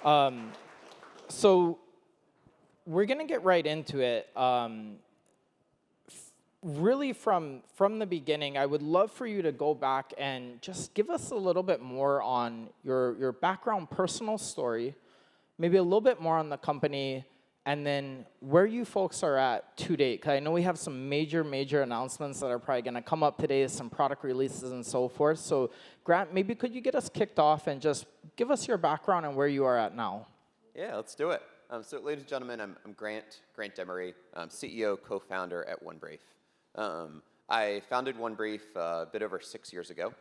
So we're going to get right into it. Really, from the beginning, I would love for you to go back and just give us a little bit more on your background, personal story, maybe a little bit more on the company, and then where you folks are at to date. Because I know we have some major announcements that are probably going to come up today, some product releases and so forth. So Grant, maybe could you get us kicked off and just give us your background and where you are at now? Yeah, let's do it. So ladies and gentlemen, I'm Grant Demaree. I'm CEO, co-founder at Onebrief. I founded Onebrief a bit over 6 years ago.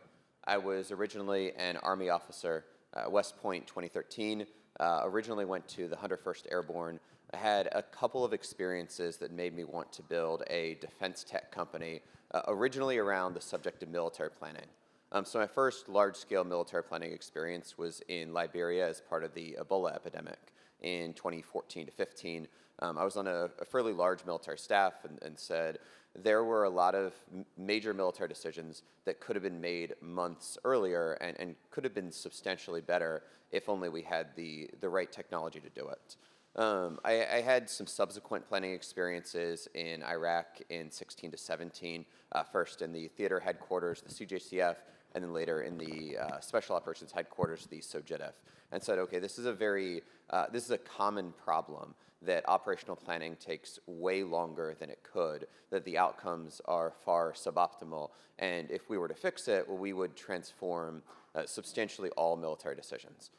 I was originally an Army officer, West Point 2013. Originally went to the 101st Airborne. I had a couple of experiences that made me want to build a defense tech company, originally around the subject of military planning. So my first large-scale military planning experience was in Liberia as part of the Ebola epidemic in 2014 to 15. I was on a fairly large military staff and said there were a lot of major military decisions that could have been made months earlier and could have been substantially better if only we had the right technology to do it. I had some subsequent planning experiences in Iraq in 16 to 17, first in the theater headquarters, the CJCF, and then later in the Special Operations Headquarters, the SOJIDF, and said, okay, this is a common problem that operational planning takes way longer than it could, that the outcomes are far suboptimal, and if we were to fix it, well, we would transform substantially all military decisions.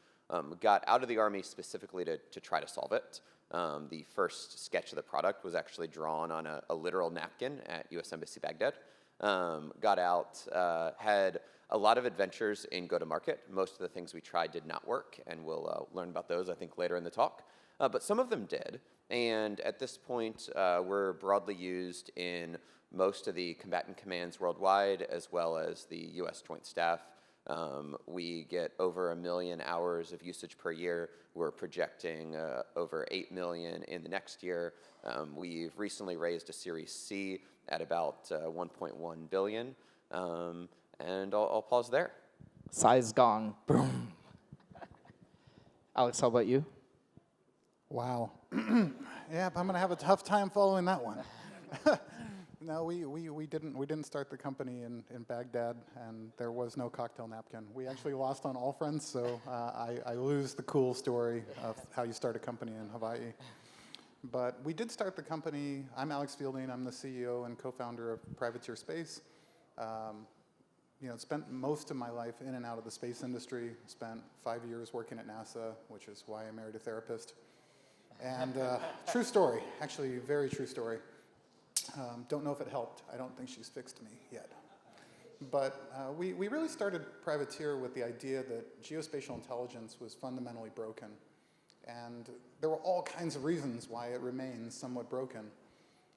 Got out of the Army specifically to try to solve it. The first sketch of the product was actually drawn on a literal napkin at US Embassy Baghdad. Got out, had a lot of adventures in go-to-market. Most of the things we tried did not work, and we'll learn about those, I think, later in the talk. But some of them did, and at this point, we're broadly used in most of the combatant commands worldwide, as well as the US Joint Staff. We get over 1 million hours of usage per year. We're projecting over 8 million in the next year. We've recently raised a Series C at about 1.1 billion. And I'll pause there. Size gong, boom. Alex, how about you? Wow. Yeah, I'm going to have a tough time following that one. No, we didn't start the company in Baghdad, and there was no cocktail napkin. We actually lost on all fronts, so I lose the cool story of how you start a company in Hawaii. But we did start the company. I'm Alex Fielding. I'm the CEO and co-founder of Privateer Space. Spent most of my life in and out of the space industry. Spent 5 years working at NASA, which is why I married a therapist. And true story, actually, very true story. Don't know if it helped. I don't think she's fixed me yet. But we really started Privateer with the idea that geospatial intelligence was fundamentally broken. And there were all kinds of reasons why it remains somewhat broken.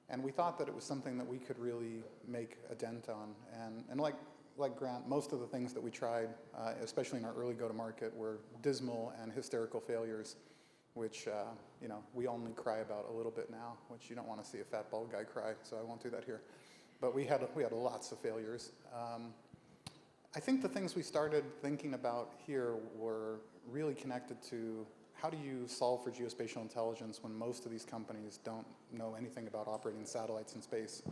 And we thought that it was something that we could really make a dent on. And like Grant, most of the things that we tried, especially in our early go-to-market, were dismal and hysterical failures, which we only cry about a little bit now, which you don't want to see a fat bald guy cry, so I won't do that here. But we had lots of failures. I think the things we started thinking about here were really connected to how do you solve for geospatial intelligence when most of these companies don't know anything about operating satellites in space?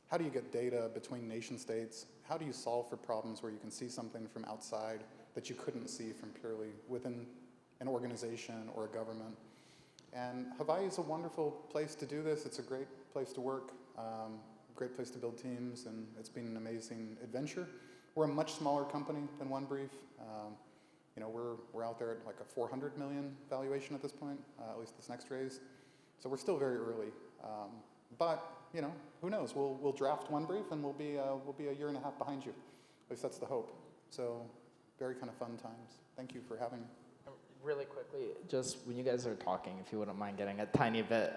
How do you get data between nation states? How do you solve for problems where you can see something from outside that you couldn't see from purely within an organization or a government? And Hawaii is a wonderful place to do this. It's a great place to work, great place to build teams, and it's been an amazing adventure. We're a much smaller company than Onebrief. We're out there at like a 400 million valuation at this point, at least this next raise. So we're still very early. But who knows? We'll draft Onebrief and we'll be a year and a half behind you. At least that's the hope. So very kind of fun times. Thank you for having me. Really quickly, just when you guys are talking, if you wouldn't mind getting a tiny bit,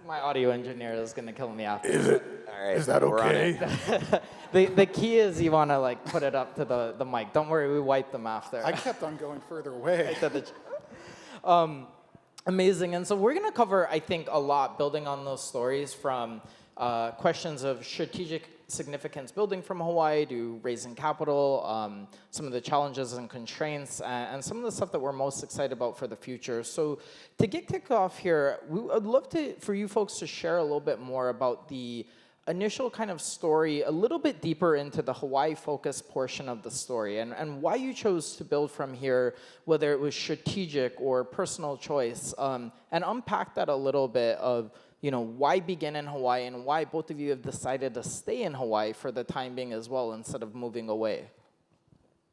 my audio engineer is going to kill me after. Is it? All right, is that okay? The key is you want to put it up to the mic. Don't worry, we wipe them after. I kept on going further away. Amazing. And so we're going to cover, I think, a lot building on those stories from questions of strategic significance building from Hawaii to raising capital, some of the challenges and constraints, and some of the stuff that we're most excited about for the future. So to get kicked off here, I'd love for you folks to share a little bit more about the initial kind of story, a little bit deeper into the Hawaii-focused portion of the story, and why you chose to build from here, whether it was strategic or personal choice, and unpack that a little bit of, why begin in Hawaii and why both of you have decided to stay in Hawaii for the time being as well instead of moving away.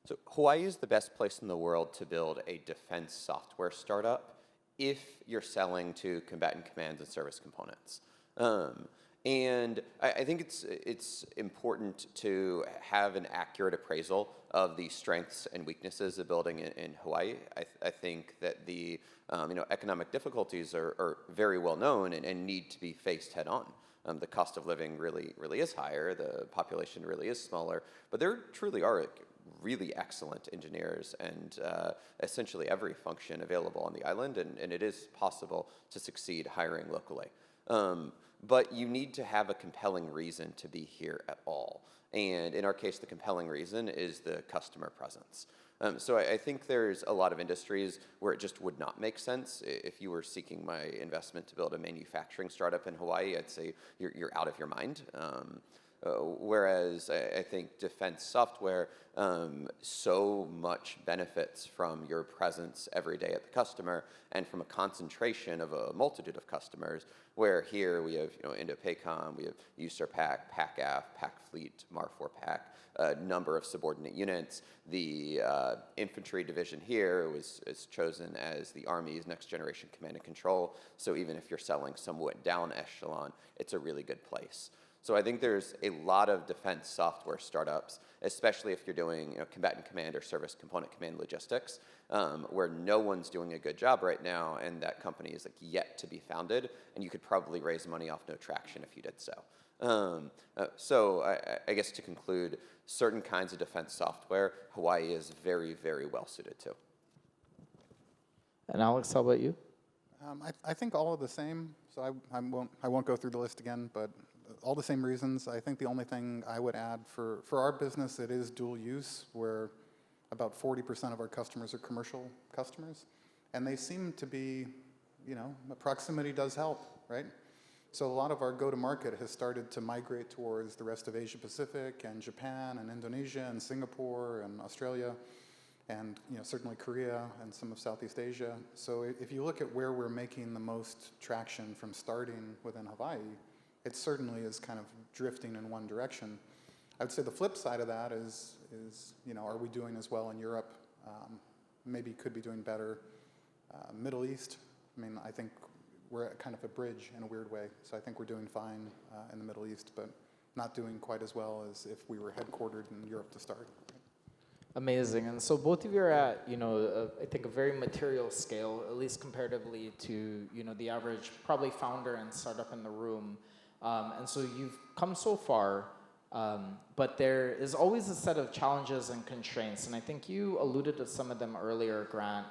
So Hawaii is the best place in the world to build a defense software startup if you're selling to combatant commands and service components. And I think it's important to have an accurate appraisal of the strengths and weaknesses of building in Hawaii. I think that the economic difficulties are very well known and need to be faced head on. The cost of living really is higher. The population really is smaller, but there truly are really excellent engineers and essentially every function available on the island, and it is possible to succeed hiring locally. But you need to have a compelling reason to be here at all. And in our case, the compelling reason is the customer presence. So I think there's a lot of industries where it just would not make sense. If you were seeking my investment to build a manufacturing startup in Hawaii, I'd say you're out of your mind. Whereas I think defense software so much benefits from your presence every day at the customer and from a concentration of a multitude of customers, where here we have Indo-PACOM, we have USARPAC, PACAF, PAC-Fleet, MAR-4PAC, a number of subordinate units. The infantry division here is chosen as the Army's next generation command and control, so even if you're selling somewhat down echelon, it's a really good place. So I think there's a lot of defense software startups, especially if you're doing combatant command or service component command logistics, where no one's doing a good job right now, and that company is yet to be founded, and you could probably raise money off no traction if you did so. So I guess to conclude, certain kinds of defense software, Hawaii is very, very well suited to. And Alex, how about you? I think all of the same. So I won't go through the list again, but all the same reasons. I think the only thing I would add for our business, it is dual use, where about 40% of our customers are commercial customers, and they seem to be, proximity does help, right? So a lot of our go-to-market has started to migrate towards the rest of Asia Pacific and Japan and Indonesia and Singapore and Australia and certainly Korea and some of Southeast Asia. So if you look at where we're making the most traction from starting within Hawaii, it certainly is kind of drifting in one direction. I would say the flip side of that is are we doing as well in Europe? Maybe could be doing better. Middle East, I think we're at kind of a bridge in a weird way. So I think we're doing fine in the Middle East, but not doing quite as well as if we were headquartered in Europe to start. Amazing. And so both of you are at, I think a very material scale, at least comparatively to, the average probably founder and startup in the room. And so you've come so far, but there is always a set of challenges and constraints. And I think you alluded to some of them earlier, Grant.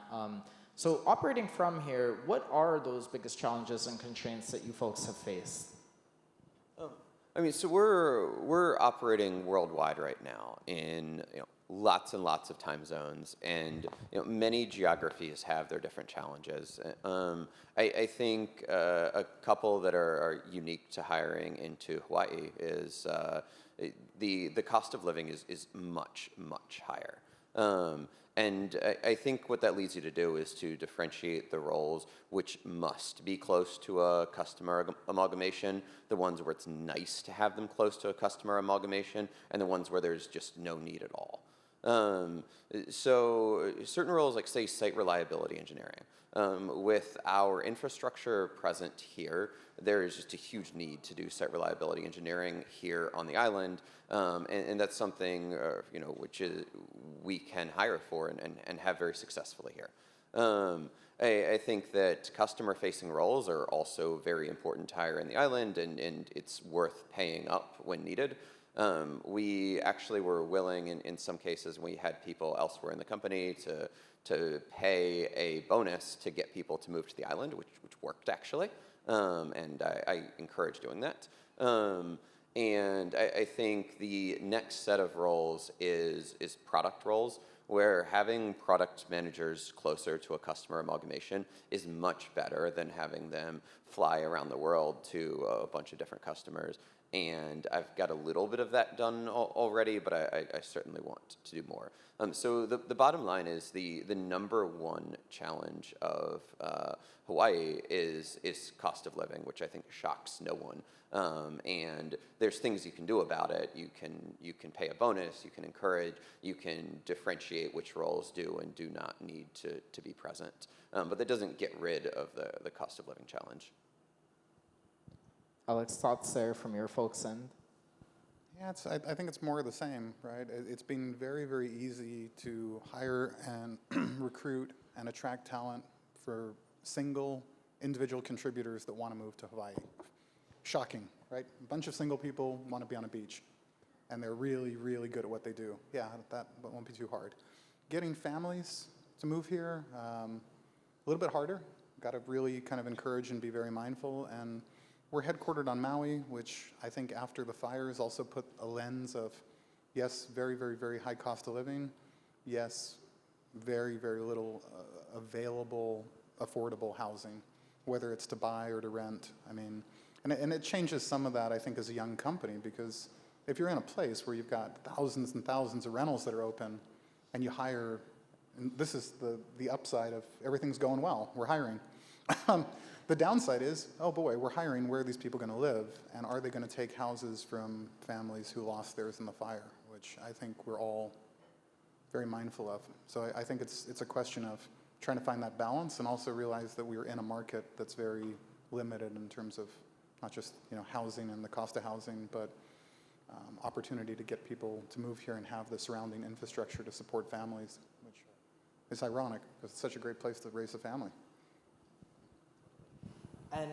So operating from here, what are those biggest challenges and constraints that you folks have faced? So we're operating worldwide right now in lots and lots of time zones, and many geographies have their different challenges. I think a couple that are unique to hiring into Hawaii is the cost of living is much higher. And I think what that leads you to do is to differentiate the roles which must be close to a customer amalgamation, the ones where it's nice to have them close to a customer amalgamation, and the ones where there's just no need at all. So certain roles like, say, site reliability engineering. With our infrastructure present here, there is just a huge need to do site reliability engineering here on the island, and that's something which we can hire for and have very successfully here. I think that customer-facing roles are also very important to hire in the island, and it's worth paying up when needed. We actually were willing, in some cases, when we had people elsewhere in the company, to pay a bonus to get people to move to the island, which worked actually, and I encourage doing that. And I think the next set of roles is product roles, where having product managers closer to a customer amalgamation is much better than having them fly around the world to a bunch of different customers. And I've got a little bit of that done already, but I certainly want to do more. So the bottom line is the number one challenge of Hawaii is cost of living, which I think shocks no one. And there's things you can do about it. You can pay a bonus, you can encourage, you can differentiate which roles do and do not need to be present. But that doesn't get rid of the cost of living challenge. Alex, thoughts there from your folks' end? Yeah, I think it's more of the same, right? It's been very, very easy to hire and recruit and attract talent for single individual contributors that want to move to Hawaii. Shocking, right? A bunch of single people want to be on a beach, and they're really, really good at what they do. Yeah, that won't be too hard. Getting families to move here, a little bit harder. Got to really kind of encourage and be very mindful. And we're headquartered on Maui, which I think after the fires also put a lens of, yes, very, very, very high cost of living. Yes, very, very little available, affordable housing, whether it's to buy or to rent. I mean, and it changes some of that, I think, as a young company, because if you're in a place where you've got thousands and thousands of rentals that are open, and you hire, and this is the upside of everything's going well, we're hiring. The downside is, oh boy, we're hiring, where are these people going to live? And are they going to take houses from families who lost theirs in the fire, which I think we're all very mindful of. So I think it's a question of trying to find that balance and also realize that we are in a market that's very limited in terms of not just housing and the cost of housing, but opportunity to get people to move here and have the surrounding infrastructure to support families, which is ironic because it's such a great place to raise a family. And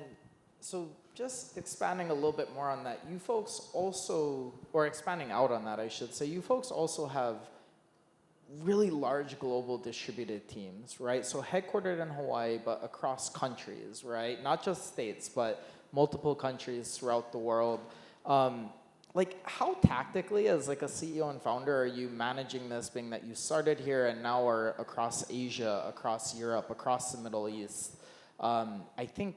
so just expanding a little bit more on that, you folks also, or expanding out on that, I should say, you folks also have really large global distributed teams, right? So headquartered in Hawaii, but across countries, right? Not just states, but multiple countries throughout the world. Like how tactically, as like a CEO and founder, are you managing this, being that you started here and now are across Asia, across Europe, across the Middle East? I think,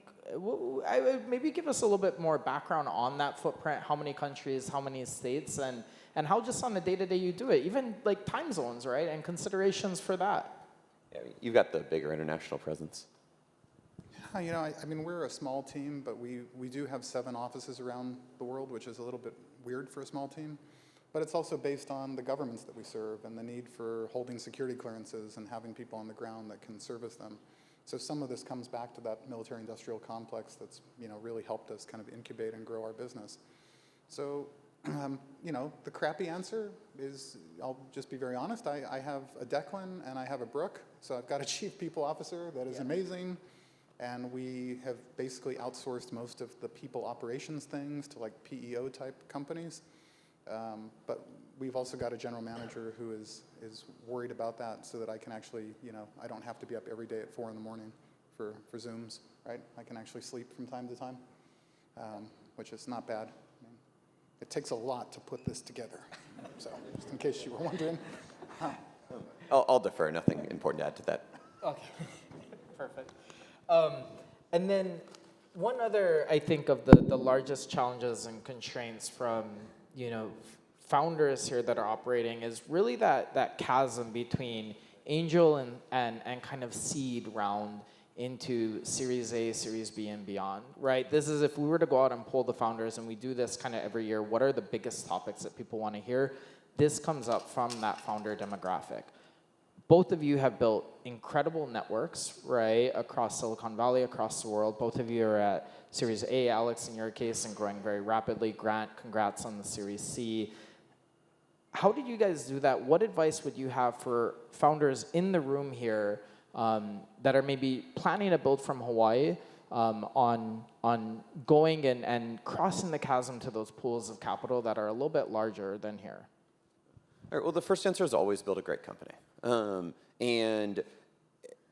maybe give us a little bit more background on that footprint, how many countries, how many states, and how just on the day-to-day you do it, even like time zones, right, and considerations for that. Yeah, you've got the bigger international presence. I mean, we're a small team, but we do have 7 offices around the world, which is a little bit weird for a small team. But it's also based on the governments that we serve and the need for holding security clearances and having people on the ground that can service them. So some of this comes back to that military-industrial complex that's really helped us kind of incubate and grow our business. So the crappy answer is, I'll just be very honest, I have a Declan and I have a Brooke, so I've got a chief people officer that is amazing, and we have basically outsourced most of the people operations things to like PEO type companies, but we've also got a general manager who is worried about that so that I can actually, I don't have to be up every day at 4 in the morning for Zooms, right? I can actually sleep from time to time, which is not bad. It takes a lot to put this together. So, just in case you were wondering. I'll defer. Nothing important to add to that. Okay, perfect. And then one other, I think, of the largest challenges and constraints from, founders here that are operating is really that chasm between angel and kind of seed round into Series A, Series B, and beyond, right? This is if we were to go out and poll the founders, and we do this kind of every year, what are the biggest topics that people want to hear? This comes up from that founder demographic. Both of you have built incredible networks, right, across Silicon Valley, across the world. Both of you are at Series A, Alex, in your case, and growing very rapidly. Grant, congrats on the Series C. How did you guys do that? What advice would you have for founders in the room here that are maybe planning to build from Hawaii on going and crossing the chasm to those pools of capital that are a little bit larger than here? All right, well, the first answer is always build a great company. And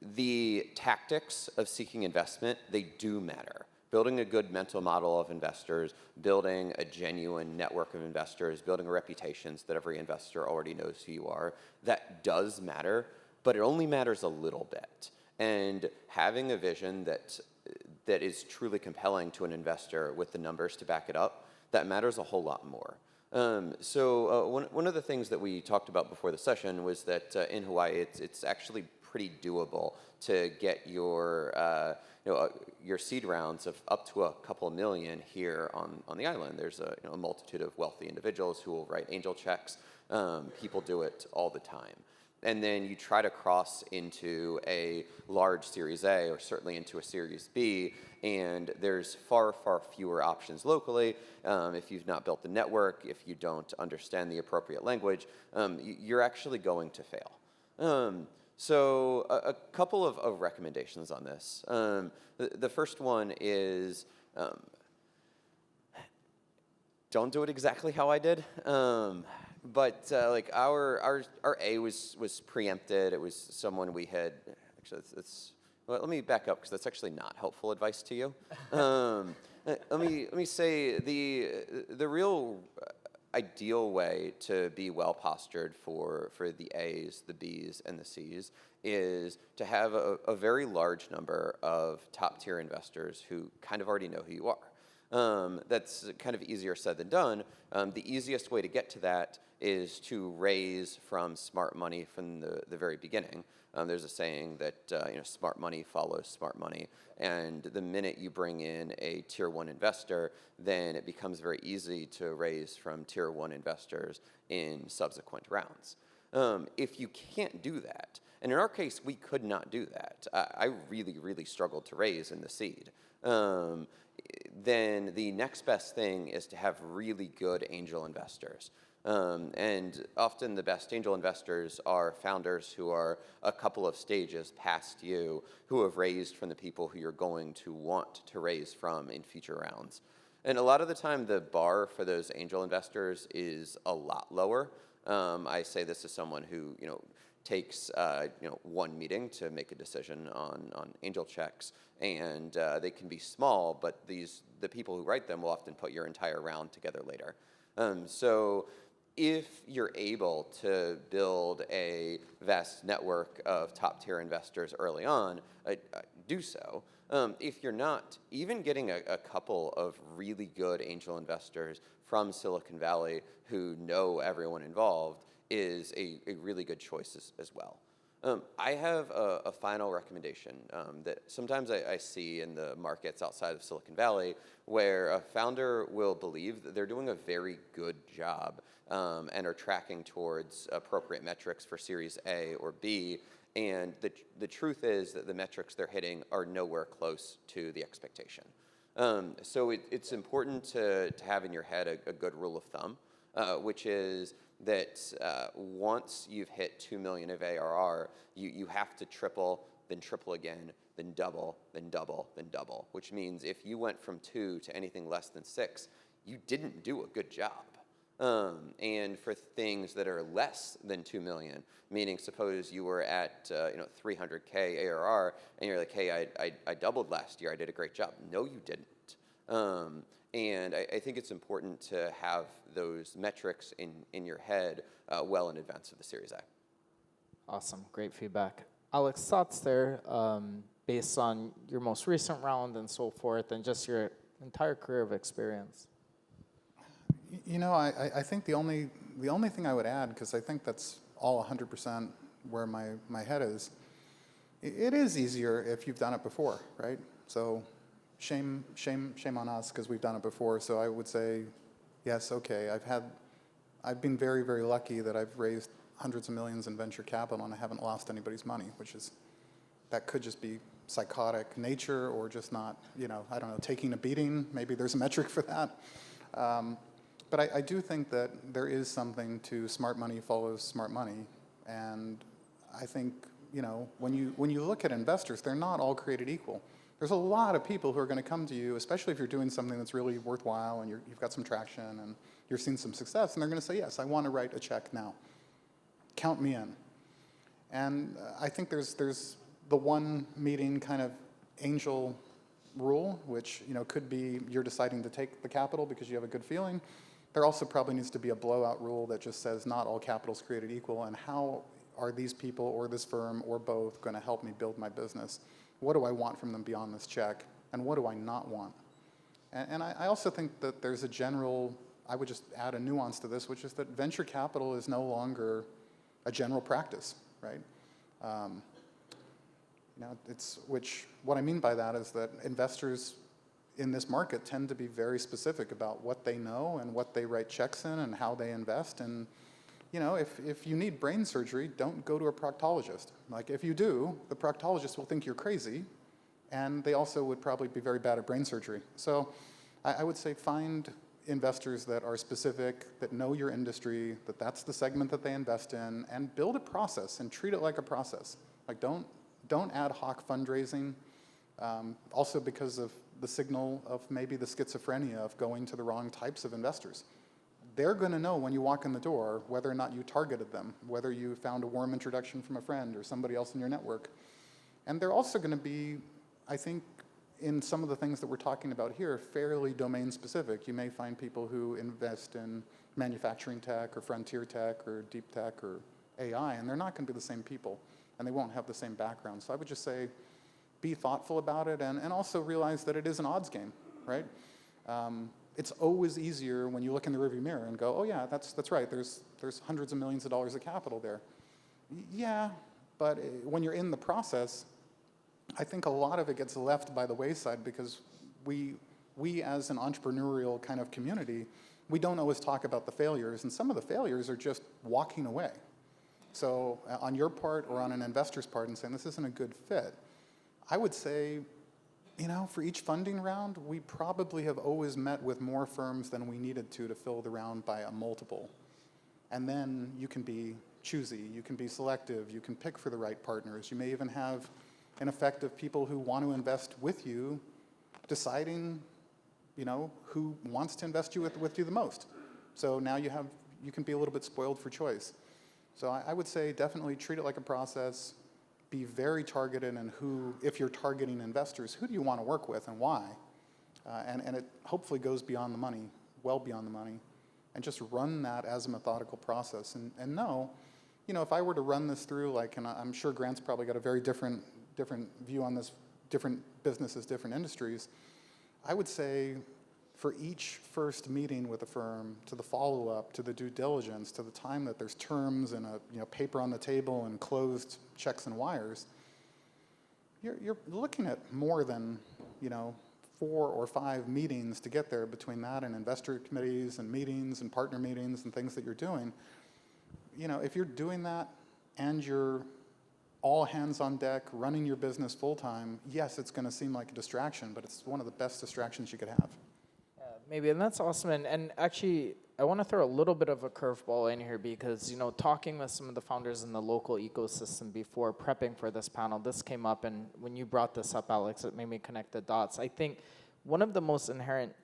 the tactics of seeking investment, they do matter. building a good mental model of investors, building a genuine network of investors, building a reputation so that every investor already knows who you are, that does matter, but it only matters a little bit. And having a vision that is truly compelling to an investor with the numbers to back it up, that matters a whole lot more. One of the things that we talked about before the session was that in Hawaii, it's actually pretty doable to get your seed rounds of up to a couple million here on the island. There's a multitude of wealthy individuals who will write angel checks. People do it all the time. And then you try to cross into a large Series A or certainly into a Series B, and there's far, far fewer options locally. If you've not built the network, if you don't understand the appropriate language, you're actually going to fail. So a couple of recommendations on this. The first one is don't do it exactly how I did. But like our A was preempted. It was someone we had actually. Well, let me back up because that's actually not helpful advice to you. Let me say the real ideal way to be well postured for the A's, the B's, and the C's is to have a very large number of top tier investors who kind of already know who you are. That's kind of easier said than done. The easiest way to get to that is to raise from smart money from the very beginning. There's a saying that smart money follows smart money, and the minute you bring in a tier 1 investor, then it becomes very easy to raise from tier 1 investors in subsequent rounds. If you can't do that, and in our case, we could not do that. I really, really struggled to raise in the seed. Then the next best thing is to have really good angel investors. And often the best angel investors are founders who are a couple of stages past you, who have raised from the people who you're going to want to raise from in future rounds. And a lot of the time, the bar for those angel investors is a lot lower. I say this as someone who takes one meeting to make a decision on angel checks, and they can be small, but the people who write them will often put your entire round together later. So if you're able to build a vast network of top tier investors early on, do so. If you're not, even getting a couple of really good angel investors from Silicon Valley who know everyone involved is a really good choice as well. I have a final recommendation that sometimes I see in the markets outside of Silicon Valley, where a founder will believe that they're doing a very good job and are tracking towards appropriate metrics for Series A or B, and the truth is that the metrics they're hitting are nowhere close to the expectation. So it's important to have in your head a good rule of thumb, which is that once you've hit 2 million of ARR, you have to triple, then triple again, then double, then double, then double, which means if you went from 2 to anything less than 6, you didn't do a good job. And for things that are less than 2 million, meaning suppose you were at 300K ARR and you're like, hey, I doubled last year, I did a great job. No, you didn't. And I think it's important to have those metrics in your head well in advance of the Series A. Awesome, great feedback. Alex, thoughts there based on your most recent round and so forth, and just your entire career of experience? I think the only thing I would add, because I think that's all 100% where my head is, it is easier if you've done it before, right? So shame on us because we've done it before. So I would say, yes, okay. I've been very, very lucky that I've raised hundreds of millions in venture capital and I haven't lost anybody's money, that could just be psychotic nature or just not, I don't know, taking a beating. Maybe there's a metric for that. But I do think that there is something to smart money follows smart money. And I think, when you look at investors, they're not all created equal. There's a lot of people who are going to come to you, especially if you're doing something that's really worthwhile and you've got some traction and you're seeing some success, and they're going to say, yes, I want to write a check now. Count me in. And I think there's the one meeting kind of angel rule, which could be you're deciding to take the capital because you have a good feeling. There also probably needs to be a blowout rule that just says not all capital is created equal, and how are these people or this firm or both going to help me build my business? What do I want from them beyond this check, and what do I not want? And I also think that there's a general, I would just add a nuance to this, which is that venture capital is no longer a general practice, right? What I mean by that is that investors in this market tend to be very specific about what they know and what they write checks in and how they invest. And if you need brain surgery, don't go to a proctologist. Like if you do, the proctologist will think you're crazy, and they also would probably be very bad at brain surgery. So I would say find investors that are specific, that know your industry, that's the segment that they invest in, and build a process and treat it like a process. Like don't ad hoc fundraising, also because of the signal of maybe the schizophrenia of going to the wrong types of investors. They're going to know when you walk in the door whether or not you targeted them, whether you found a warm introduction from a friend or somebody else in your network. And they're also going to be, I think, in some of the things that we're talking about here, fairly domain specific. You may find people who invest in manufacturing tech or frontier tech or deep tech or AI, and they're not going to be the same people, and they won't have the same background. So I would just say be thoughtful about it, and also realize that it is an odds game, right? It's always easier when you look in the rearview mirror and go, oh yeah, that's right, there's hundreds of millions of dollars of capital there. Yeah, but when you're in the process, I think a lot of it gets left by the wayside because we as an entrepreneurial kind of community, we don't always talk about the failures, and some of the failures are just walking away. So on your part or on an investor's part and saying this isn't a good fit, I would say, for each funding round, we probably have always met with more firms than we needed to fill the round by a multiple. And then you can be choosy, you can be selective, you can pick for the right partners. You may even have an effect of people who want to invest with you deciding, who wants to invest with you the most. So now you can be a little bit spoiled for choice. So I would say definitely treat it like a process. Be very targeted in if you're targeting investors, who do you want to work with and why? And it hopefully goes beyond the money, well beyond the money, and just run that as a methodical process. And know, if I were to run this through, and I'm sure Grant's probably got a very different view on this, different businesses, different industries, I would say for each first meeting with a firm, to the follow-up, to the due diligence, to the time that there's terms and a paper on the table and closed checks and wires, you're looking at more than 4 or 5 meetings to get there between that and investor committees and meetings and partner meetings and things that you're doing. If you're doing that and you're all hands on deck, running your business full-time, yes, it's going to seem like a distraction, but it's one of the best distractions you could have. Maybe, and that's awesome. And actually, I want to throw a little bit of a curveball in here because, talking with some of the founders in the local ecosystem before prepping for this panel, this came up, and when you brought this up, Alex, it made me connect the dots. I think one of the most inherent,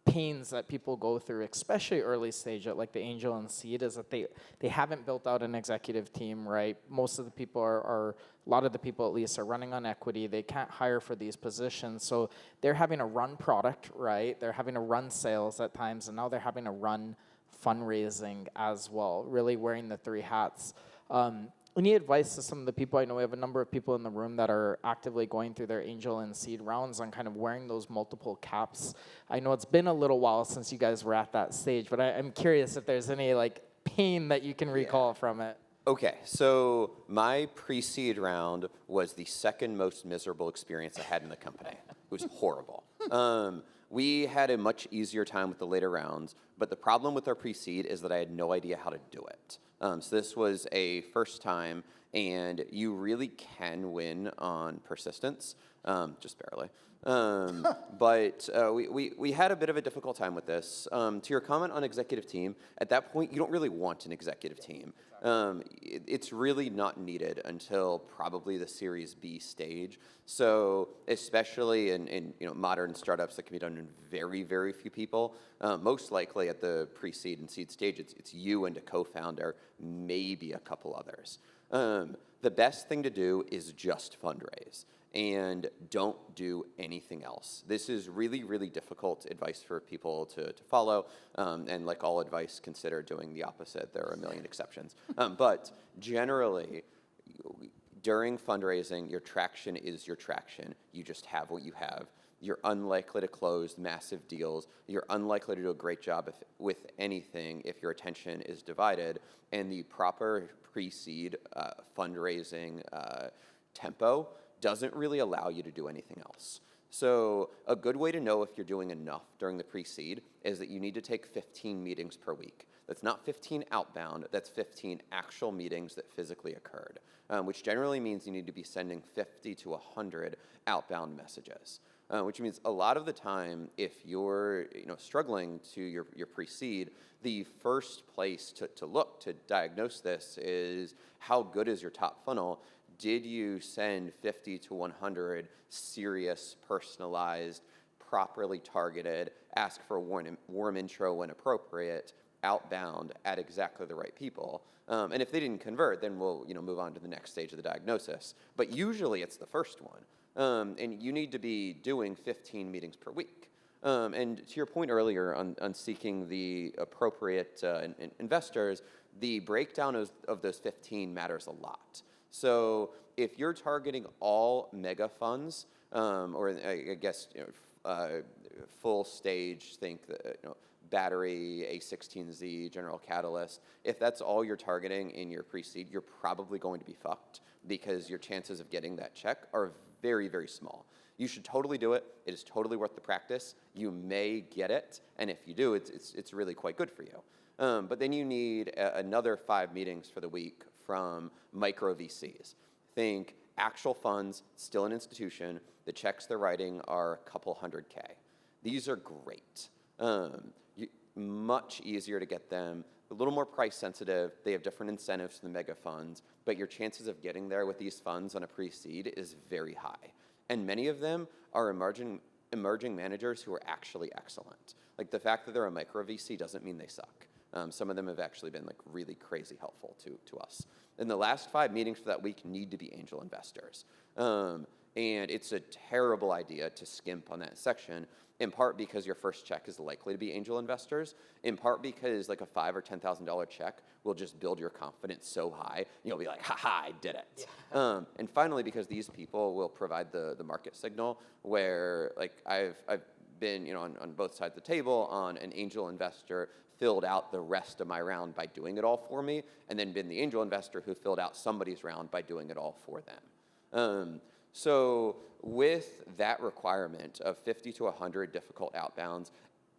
pains that people go through, especially early stage at the angel and seed, is that they haven't built out an executive team, right? Most of the people a lot of the people at least are running on equity. They can't hire for these positions. So they're having to run product, right? They're having to run sales at times, and now they're having to run fundraising as well, really wearing the 3 hats. Any advice to some of the people? I know we have a number of people in the room that are actively going through their angel and seed rounds on kind of wearing those multiple caps. I know it's been a little while since you guys were at that stage, but I'm curious if there's any pain that you can recall from it. Okay, so my pre-seed round was the second most miserable experience I had in the company. It was horrible. We had a much easier time with the later rounds, but the problem with our pre-seed is that I had no idea how to do it. So this was a first time, and you really can win on persistence, just barely. But we had a bit of a difficult time with this. To your comment on executive team, at that point, you don't really want an executive team. It's really not needed until probably the Series B stage. So especially in modern startups that can be done in very, very few people, most likely at the pre-seed and seed stage, it's you and a co-founder, maybe a couple others. The best thing to do is just fundraise. and don't do anything else. This is really, really difficult advice for people to follow, and like all advice, consider doing the opposite. There are a million exceptions. But generally, during fundraising, your traction is your traction. You just have what you have. You're unlikely to close massive deals. You're unlikely to do a great job with anything if your attention is divided. And the proper pre-seed fundraising tempo doesn't really allow you to do anything else. So a good way to know if you're doing enough during the pre-seed is that you need to take 15 meetings per week. That's not 15 outbound, that's 15 actual meetings that physically occurred, which generally means you need to be sending 50 to 100 outbound messages. Which means a lot of the time, if you're struggling to your pre-seed, the first place to look to diagnose this is how good is your top funnel. Did you send 50 to 100 serious, personalized, properly targeted, ask for a warm intro when appropriate, outbound at exactly the right people? And if they didn't convert, then we'll move on to the next stage of the diagnosis. But usually it's the first one. And you need to be doing 15 meetings per week. And to your point earlier on seeking the appropriate investors, the breakdown of those 15 matters a lot. So if you're targeting all mega funds, or I guess full stage, think Battery, A16Z, General Catalyst, if that's all you're targeting in your pre-seed, you're probably going to be fucked because your chances of getting that check are very, very small. You should totally do it. It is totally worth the practice. You may get it, and if you do, it's really quite good for you. But then you need another 5 meetings for the week from micro VCs. Think actual funds, still an institution. The checks they're writing are a couple $100K. These are great. Much easier to get them, a little more price sensitive. They have different incentives than the mega funds, but your chances of getting there with these funds on a pre-seed is very high. And many of them are emerging managers who are actually excellent. Like the fact that they're a micro VC doesn't mean they suck. Some of them have actually been like really crazy helpful to us. And the last 5 meetings for that week need to be angel investors. And it's a terrible idea to skimp on that section, in part because your first check is likely to be angel investors, in part because like a $5,000 or $10,000 check will just build your confidence so high, you'll be like, ha-ha, I did it. Yeah. And finally, because these people will provide the market signal where like I've been on both sides of the table on an angel investor filled out the rest of my round by doing it all for me, and then been the angel investor who filled out somebody's round by doing it all for them. So with that requirement of 50 to 100 difficult outbounds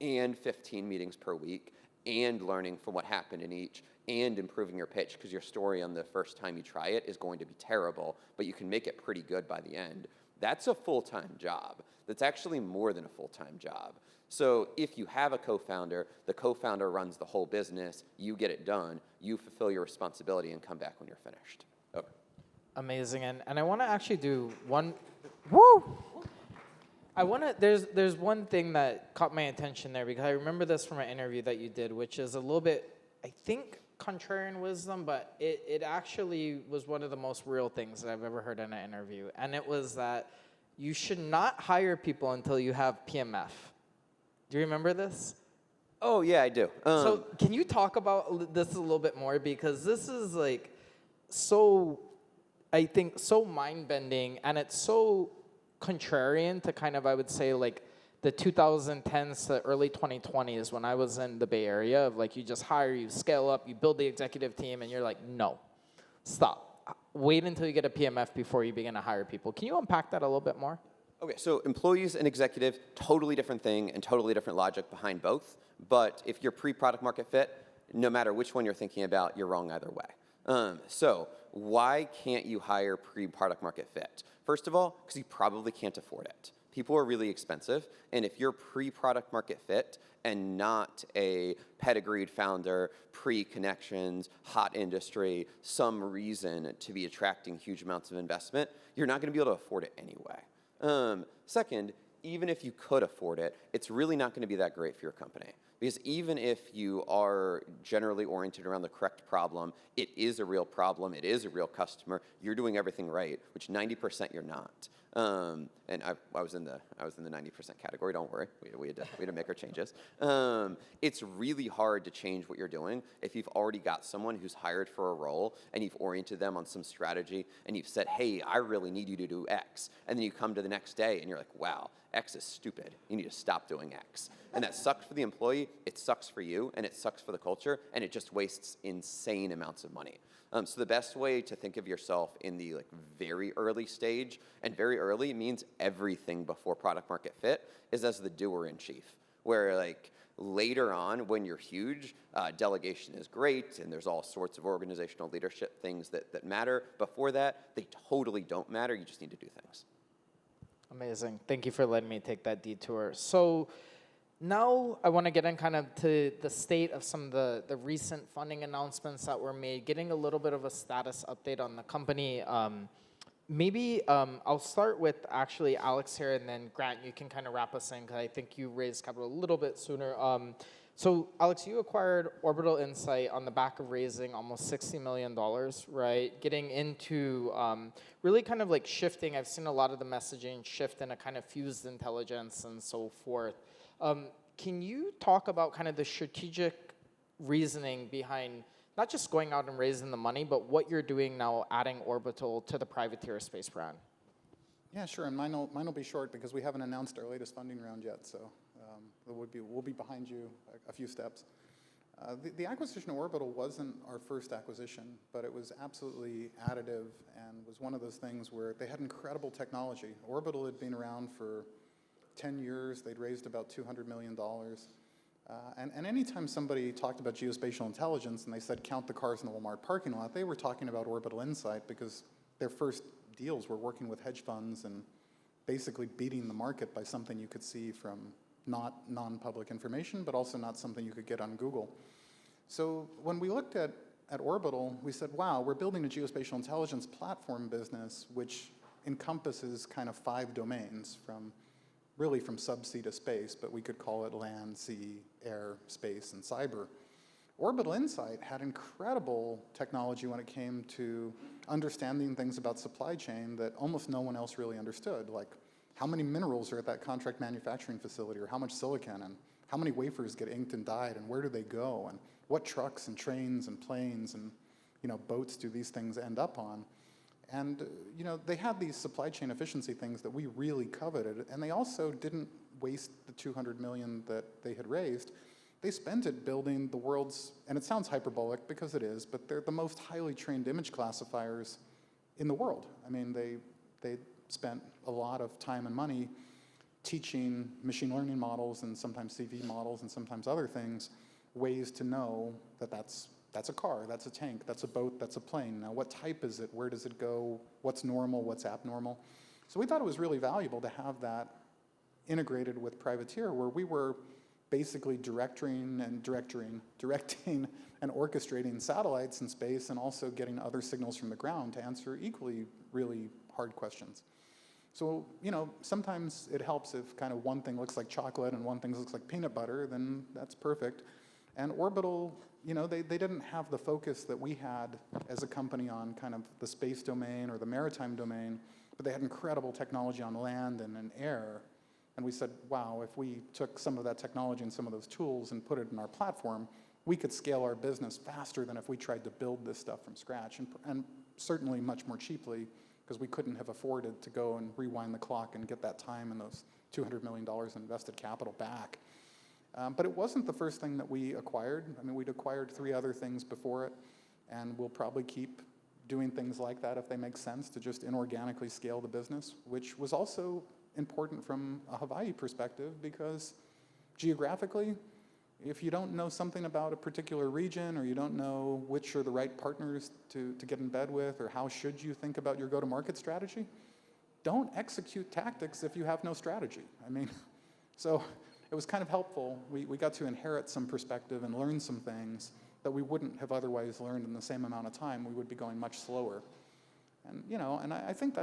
and 15 meetings per week and learning from what happened in each and improving your pitch, because your story on the first time you try it is going to be terrible, but you can make it pretty good by the end, that's a full-time job. That's actually more than a full-time job. So if you have a co-founder, the co-founder runs the whole business, you get it done, you fulfill your responsibility and come back when you're finished. Over. Amazing, and I want to actually do one. Woo! There's one thing that caught my attention there because I remember this from an interview that you did, which is a little bit, I think, contrarian wisdom, but it actually was one of the most real things that I've ever heard in an interview, and it was that you should not hire people until you have PMF. Do you remember this? Oh yeah, I do. So can you talk about this a little bit more, because this is like so, I think, so mind-bending, and it's so contrarian to kind of, I would say, like the 2010s to early 2020s when I was in the Bay Area of like you just hire, you scale up, you build the executive team, and you're like, no, stop. Wait until you get a PMF before you begin to hire people. Can you unpack that a little bit more? Okay, so employees and executive, totally different thing and totally different logic behind both. But if you're pre-product market fit, no matter which one you're thinking about, you're wrong either way. So why can't you hire pre-product market fit? First of all, because you probably can't afford it. People are really expensive, and if you're pre-product market fit and not a pedigreed founder, pre-connections, hot industry, some reason to be attracting huge amounts of investment, you're not going to be able to afford it anyway. Second, even if you could afford it, it's really not going to be that great for your company. Because even if you are generally oriented around the correct problem, it is a real problem, it is a real customer, you're doing everything right, which 90% you're not. And I was in the 90% category. Don't worry, we had to make our changes. It's really hard to change what you're doing if you've already got someone who's hired for a role and you've oriented them on some strategy and you've said, hey, I really need you to do X, and then you come to the next day and you're like, wow, X is stupid. You need to stop doing X. And that sucks for the employee, it sucks for you, and it sucks for the culture, and it just wastes insane amounts of money. So the best way to think of yourself in the very early stage, and very early means everything before product market fit, is as the doer-in-chief, where later on, when you're huge, delegation is great, and there's all sorts of organizational leadership things that matter. Before that, they totally don't matter. You just need to do things. Amazing. Thank you for letting me take that detour. So now I want to get in kind of to the state of some of the recent funding announcements that were made, getting a little bit of a status update on the company. Maybe I'll start with actually Alex here, and then Grant, you can kind of wrap us in, because I think you raised capital a little bit sooner. So Alex, you acquired Orbital Insight on the back of raising almost $60 million, right? Getting into really kind of shifting. I've seen a lot of the messaging shift in a kind of fused intelligence and so forth. Can you talk about kind of the strategic reasoning behind not just going out and raising the money, but what you're doing now, adding Orbital to the Privateer space brand? Yeah, sure, and mine will be short because we haven't announced our latest funding round yet, so we'll be behind you a few steps. The acquisition of Orbital wasn't our first acquisition, but it was absolutely additive and was one of those things where they had incredible technology. Orbital had been around for 10 years. They'd raised about $200 million. And anytime somebody talked about geospatial intelligence and they said count the cars in the Walmart parking lot, they were talking about Orbital Insight, because their first deals were working with hedge funds and basically beating the market by something you could see from not non-public information, but also not something you could get on Google. So when we looked at Orbital, we said, wow, we're building a geospatial intelligence platform business which encompasses kind of 5 domains, really from subsea to space, but we could call it land, sea, air, space, and cyber. Orbital Insight had incredible technology when it came to understanding things about supply chain that almost no one else really understood, like how many minerals are at that contract manufacturing facility, or how much silicon, and how many wafers get inked and dyed, and where do they go, and what trucks and trains and planes and boats do these things end up on. And they had these supply chain efficiency things that we really coveted, and they also didn't waste the $200 million that they had raised. They spent it building the world's, and it sounds hyperbolic because it is, but they're the most highly trained image classifiers in the world. I mean, they spent a lot of time and money teaching machine learning models and sometimes CV models and sometimes other things ways to know that that's a car, that's a tank, that's a boat, that's a plane. Now, what type is it? Where does it go? What's normal? What's abnormal? So we thought it was really valuable to have that integrated with Privateer, where we were basically directing and orchestrating satellites in space, and also getting other signals from the ground to answer equally really hard questions. So, sometimes it helps if kind of one thing looks like chocolate and one thing looks like peanut butter, then that's perfect. And Orbital, they didn't have the focus that we had as a company on kind of the space domain or the maritime domain, but they had incredible technology on land and in air. And we said, wow, if we took some of that technology and some of those tools and put it in our platform, we could scale our business faster than if we tried to build this stuff from scratch, and certainly much more cheaply, because we couldn't have afforded to go and rewind the clock and get that time and those $200 million in invested capital back. But it wasn't the first thing that we acquired. I mean, we'd acquired 3 other things before it, and we'll probably keep doing things like that if they make sense to just inorganically scale the business, which was also important from a Hawaii perspective, because geographically, if you don't know something about a particular region, or you don't know which are the right partners to get in bed with, or how should you think about your go-to-market strategy, don't execute tactics if you have no strategy. I mean, so it was kind of helpful. We got to inherit some perspective and learn some things that we wouldn't have otherwise learned in the same amount of time. We would be going much slower. And, and I think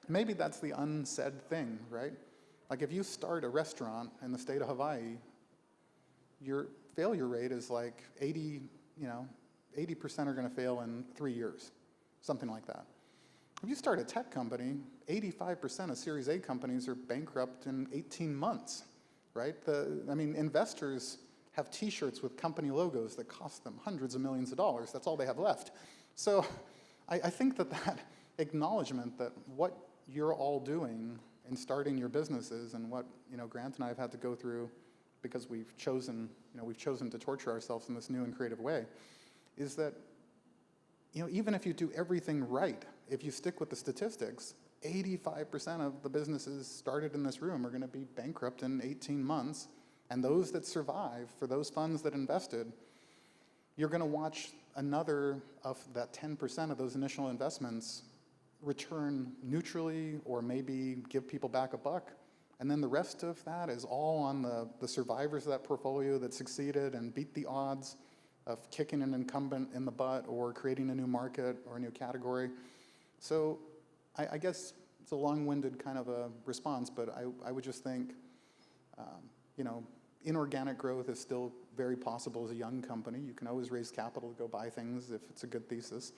maybe that's the unsaid thing, right? Like, if you start a restaurant in the state of Hawaii, your failure rate is like 80% are going to fail in 3 years, something like that. If you start a tech company, 85% of Series A companies are bankrupt in 18 months, right? Investors have T-shirts with company logos that cost them hundreds of millions of dollars. That's all they have left. So I think that acknowledgement that what you're all doing in starting your businesses and what Grant and I have had to go through because we've chosen to torture ourselves in this new and creative way, is that even if you do everything right, if you stick with the statistics, 85% of the businesses started in this room are going to be bankrupt in 18 months. And those that survive, for those funds that invested, you're going to watch another of that 10% of those initial investments return neutrally or maybe give people back a buck. And then the rest of that is all on the survivors of that portfolio that succeeded and beat the odds of kicking an incumbent in the butt or creating a new market or a new category. So I guess it's a long-winded kind of a response, but I would just think, inorganic growth is still very possible as a young company. You can always raise capital to go buy things if it's a good thesis.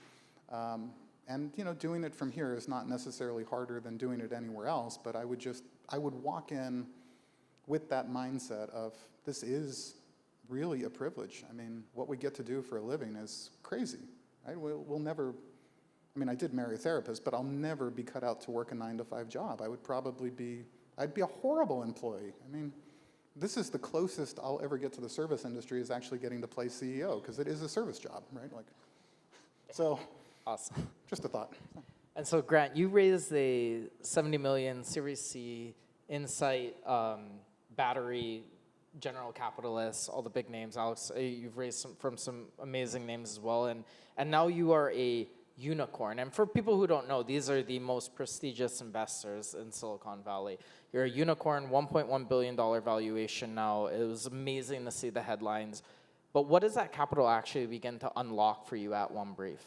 Doing it from here is not necessarily harder than doing it anywhere else, but I would walk in with that mindset of this is really a privilege. I mean, what we get to do for a living is crazy, right? We'll never, I did marry a therapist, but I'll never be cut out to work a 9-to-5 job. I'd be a horrible employee. This is the closest I'll ever get to the service industry is actually getting to play CEO, because it is a service job, right? So, awesome. Just a thought. And so, Grant, you raised a $70 million Series C Insight, Battery, General Capitalists, all the big names. Alex, you've raised from some amazing names as well, and now you are a unicorn. And for people who don't know, these are the most prestigious investors in Silicon Valley. You're a unicorn, $1.1 billion valuation now. It was amazing to see the headlines. But what does that capital actually begin to unlock for you at Onebrief?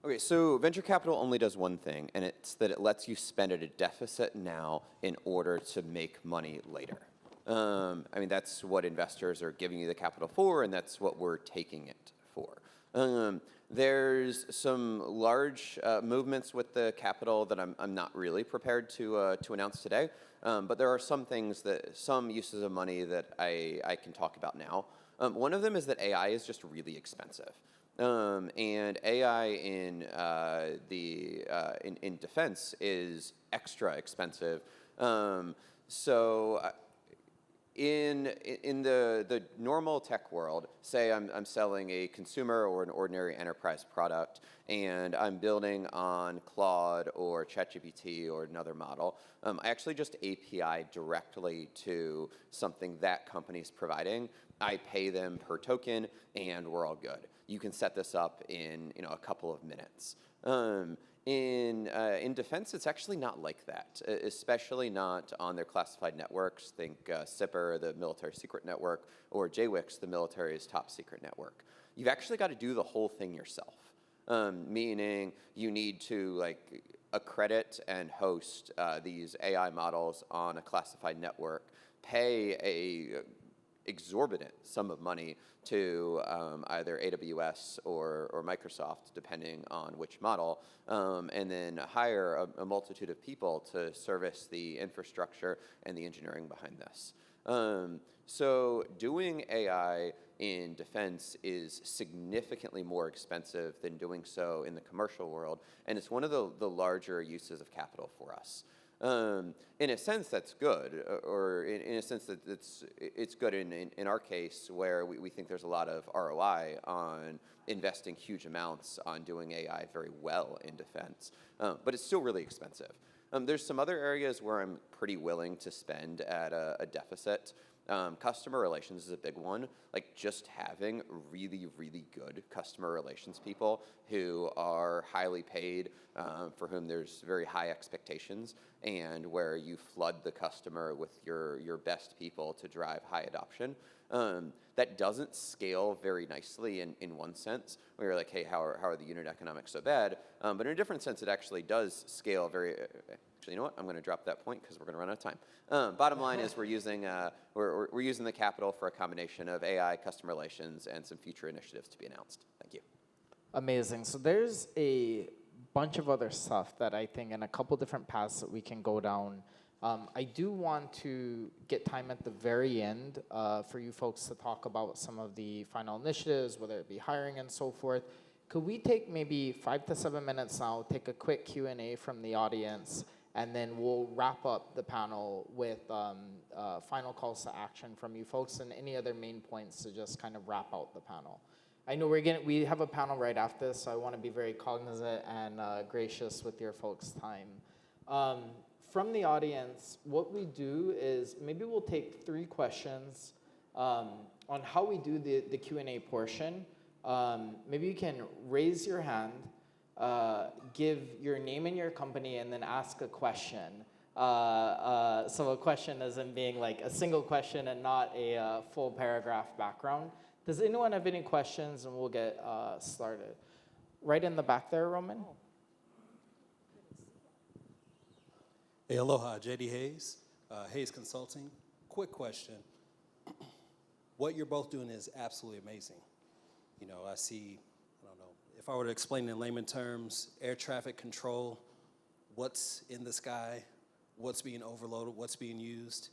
Okay, so venture capital only does one thing, and it's that it lets you spend at a deficit now in order to make money later. That's what investors are giving you the capital for, and that's what we're taking it for. There's some large movements with the capital that I'm not really prepared to announce today, but there are some uses of money that I can talk about now. One of them is that AI is just really expensive. And AI in defense is extra expensive. In the normal tech world, say I'm selling a consumer or an ordinary enterprise product, and I'm building on Claude or ChatGPT or another model, I actually just API directly to something that company's providing. I pay them per token, and we're all good. You can set this up in a couple of minutes. In defense, it's actually not like that, especially not on their classified networks. Think SIPR, the military secret network, or JWICS, the military's top secret network. You've actually got to do the whole thing yourself, meaning you need to accredit and host these AI models on a classified network, pay a exorbitant sum of money to either AWS or Microsoft, depending on which model, and then hire a multitude of people to service the infrastructure and the engineering behind this. So doing AI in defense is significantly more expensive than doing so in the commercial world, and it's one of the larger uses of capital for us. In a sense, that's good, or in a sense that it's good in our case, where we think there's a lot of ROI on investing huge amounts on doing AI very well in defense, but it's still really expensive. There's some other areas where I'm pretty willing to spend at a deficit. Customer relations is a big one. Just having really, really good customer relations people who are highly paid, for whom there's very high expectations, and where you flood the customer with your best people to drive high adoption. That doesn't scale very nicely in one sense, where you're like, hey, how are the unit economics so bad? But in a different sense, it actually does scale very, Actually, you know what? I'm going to drop that point because we're going to run out of time. Bottom line is we're using we're using the capital for a combination of AI, customer relations, and some future initiatives to be announced. Thank you. Amazing. So there's a bunch of other stuff that I think in a couple different paths that we can go down. I do want to get time at the very end for you folks to talk about some of the final initiatives, whether it be hiring and so forth. Could we take maybe 5 to 7 minutes now, take a quick Q&A from the audience, and then we'll wrap up the panel with final calls to action from you folks and any other main points to just kind of wrap out the panel. I know we have a panel right after this, so I want to be very cognizant and gracious with your folks' time. From the audience, what we do is maybe we'll take 3 questions on how we do the Q&A portion. Maybe you can raise your hand, give your name and your company, and then ask a question. So a question isn't being like a single question and not a full paragraph background. Does anyone have any questions? And we'll get started. Right in the back there, Roman. Hey, aloha, JD Hayes, Hayes Consulting. Quick question. What you're both doing is absolutely amazing. You know, I see, I don't know, if I were to explain in layman terms, air traffic control, what's in the sky, what's being overloaded, what's being used.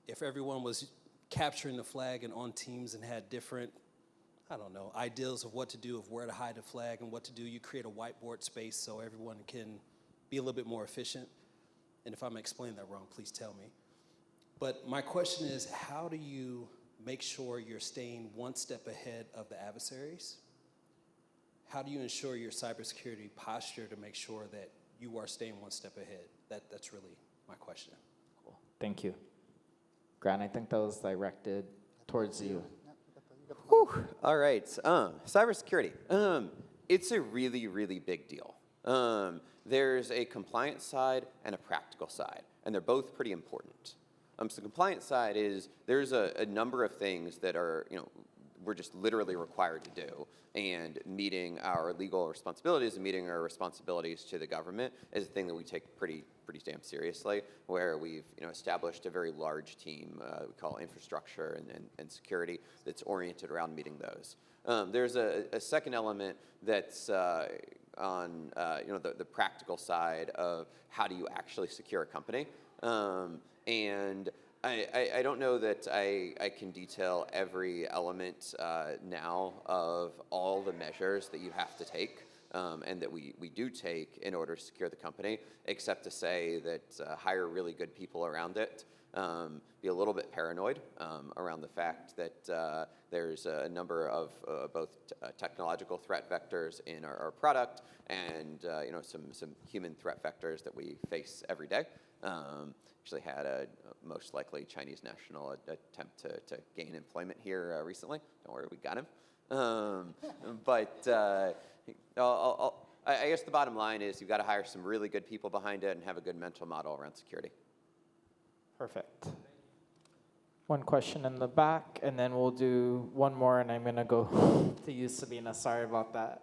If everyone was capturing the flag and on teams and had different, I don't know, ideas of what to do, of where to hide the flag and what to do, you create a whiteboard space so everyone can be a little bit more efficient. And if I'm explaining that wrong, please tell me. But my question is, how do you make sure you're staying one step ahead of the adversaries? How do you ensure your cybersecurity posture to make sure that you are staying one step ahead? That's really my question. Cool. Thank you. Grant, I think that was directed towards you. Whew. All right. Cybersecurity. It's a really, really big deal. There's a compliance side and a practical side, and they're both pretty important. So the compliance side is there's a number of things that are, we're just literally required to do, and meeting our legal responsibilities and meeting our responsibilities to the government is a thing that we take pretty damn seriously, where we've established a very large team we call infrastructure and security that's oriented around meeting those. There's a second element that's on the practical side of how do you actually secure a company. And I don't know that I can detail every element now of all the measures that you have to take and that we do take in order to secure the company, except to say that hire really good people around it. Be a little bit paranoid around the fact that there's a number of both technological threat vectors in our product and some human threat vectors that we face every day. Actually had a most likely Chinese national attempt to gain employment here recently. Don't worry, we got him. But I guess the bottom line is you've got to hire some really good people behind it and have a good mental model around security. Perfect. One question in the back, and then we'll do one more, and I'm going to go to you, Sabina. Sorry about that.